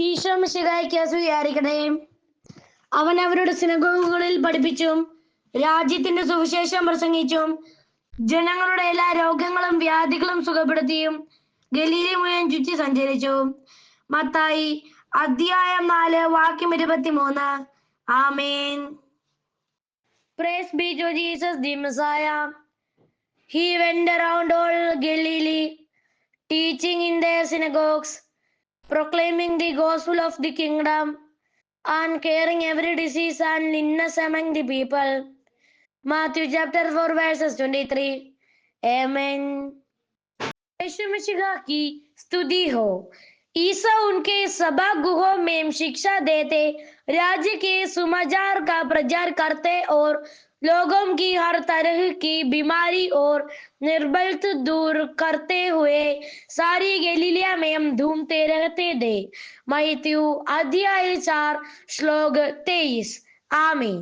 ഈശോ മിശിഹായ്ക്ക് സ്തുതിയായിരിക്കട്ടെ. അവൻ അവരുടെ സിനഗോഗുകളിൽ പഠിപ്പിച്ചും രാജ്യത്തിന്റെ സുവിശേഷം പ്രസംഗിച്ചും ജനങ്ങളുടെ എല്ലാ രോഗങ്ങളും വ്യാധികളും സുഖപ്പെടുത്തിയും ഗലീല മുഴുവൻ ചുറ്റി സഞ്ചരിച്ചു. മത്തായി അധ്യായം 4 വാക്യം 23. ആമേൻ. Praise be to Jesus the Messiah. He went around all Galilee, teaching in their synagogues, proclaiming the gospel of the kingdom, and curing every disease and illness among the people. Matthew chapter 4 verses 23. Amen. यीशु मसीह की स्तुति हो. ईसा उनके सभागृहों में शिक्षा देते, राज्य के सुसमाचार का प्रचार करते और लोगों की हर तरह की बीमारी और निर्बलता दूर करते हुए सारी गलीलिया में घूमते रहते थे. मत्ती अध्याय 4 श्लोक 23. आमीन.